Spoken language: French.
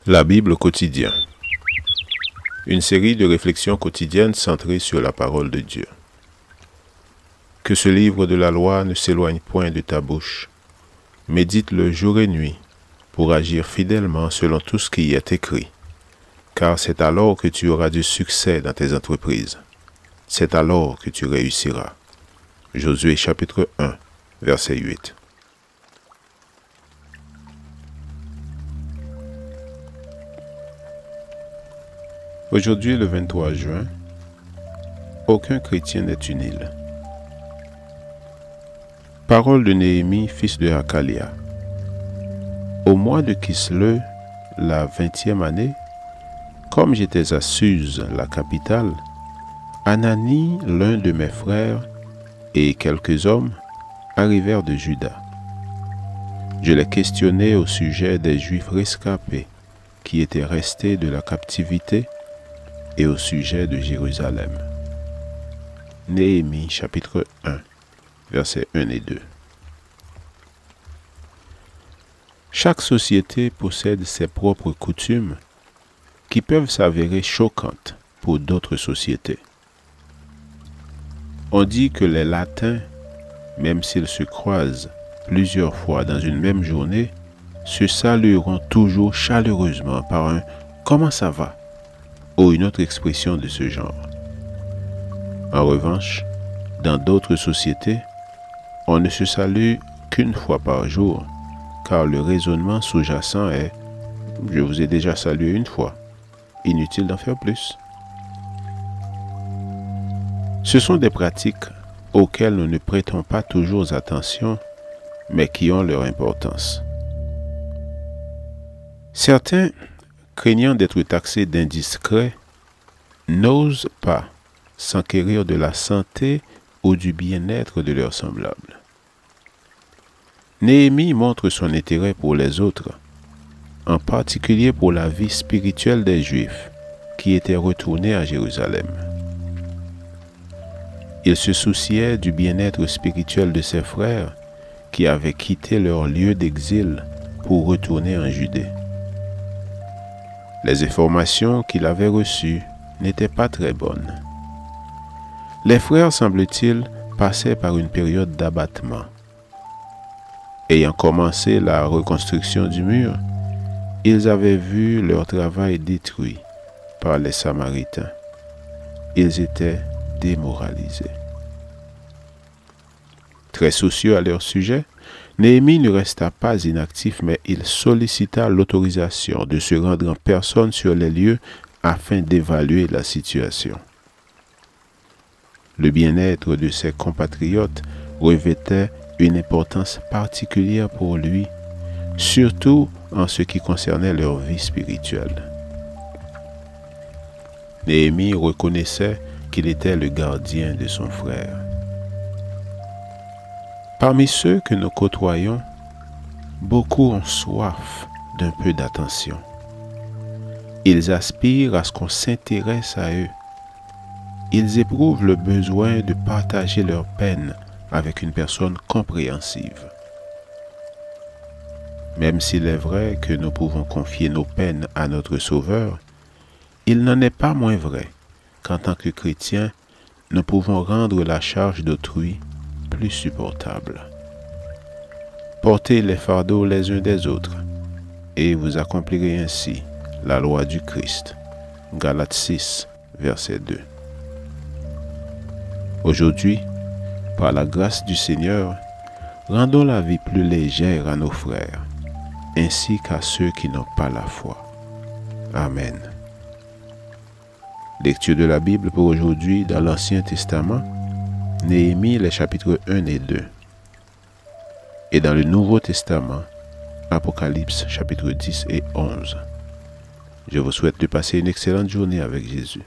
La Bible quotidien. Une série de réflexions quotidiennes centrées sur la parole de Dieu. Que ce livre de la loi ne s'éloigne point de ta bouche. Médite-le jour et nuit pour agir fidèlement selon tout ce qui y est écrit. Car c'est alors que tu auras du succès dans tes entreprises. C'est alors que tu réussiras. Josué chapitre 1, verset 8. Aujourd'hui, le 23 juin, aucun chrétien n'est une île. Parole de Néhémie, fils de Hakalia. Au mois de Kisleu, la 20e année, comme j'étais à Suse, la capitale, Anani, l'un de mes frères, et quelques hommes arrivèrent de Juda. Je les questionnai au sujet des Juifs rescapés qui étaient restés de la captivité et au sujet de Jérusalem. Néhémie chapitre 1, versets 1 et 2. Chaque société possède ses propres coutumes qui peuvent s'avérer choquantes pour d'autres sociétés. On dit que les Latins, même s'ils se croisent plusieurs fois dans une même journée, se salueront toujours chaleureusement par un « Comment ça va ?» ou une autre expression de ce genre. En revanche, dans d'autres sociétés, on ne se salue qu'une fois par jour, car le raisonnement sous-jacent est « Je vous ai déjà salué une fois, inutile d'en faire plus ». Ce sont des pratiques auxquelles nous ne prêtons pas toujours attention, mais qui ont leur importance. Certains, craignant d'être taxés d'indiscrets, n'osent pas s'enquérir de la santé ou du bien-être de leurs semblables. Néhémie montre son intérêt pour les autres, en particulier pour la vie spirituelle des Juifs qui étaient retournés à Jérusalem. Il se souciait du bien-être spirituel de ses frères qui avaient quitté leur lieu d'exil pour retourner en Judée. Les informations qu'il avait reçues n'étaient pas très bonnes. Les frères, semble-t-il, passaient par une période d'abattement. Ayant commencé la reconstruction du mur, ils avaient vu leur travail détruit par les Samaritains. Ils étaient démoralisés. Très soucieux à leur sujet, Néhémie ne resta pas inactif, mais il sollicita l'autorisation de se rendre en personne sur les lieux afin d'évaluer la situation. Le bien-être de ses compatriotes revêtait une importance particulière pour lui, surtout en ce qui concernait leur vie spirituelle. Néhémie reconnaissait qu'il était le gardien de son frère. Parmi ceux que nous côtoyons, beaucoup ont soif d'un peu d'attention. Ils aspirent à ce qu'on s'intéresse à eux. Ils éprouvent le besoin de partager leurs peines avec une personne compréhensive. Même s'il est vrai que nous pouvons confier nos peines à notre Sauveur, il n'en est pas moins vrai qu'en tant que chrétiens, nous pouvons rendre la charge d'autrui plus supportable. Portez les fardeaux les uns des autres, et vous accomplirez ainsi la loi du Christ. Galates 6, verset 2. Aujourd'hui, par la grâce du Seigneur, rendons la vie plus légère à nos frères, ainsi qu'à ceux qui n'ont pas la foi. Amen. Lecture de la Bible pour aujourd'hui dans l'Ancien Testament, Néhémie, les chapitres 1 et 2. Et dans le Nouveau Testament, Apocalypse, chapitres 10 et 11. Je vous souhaite de passer une excellente journée avec Jésus.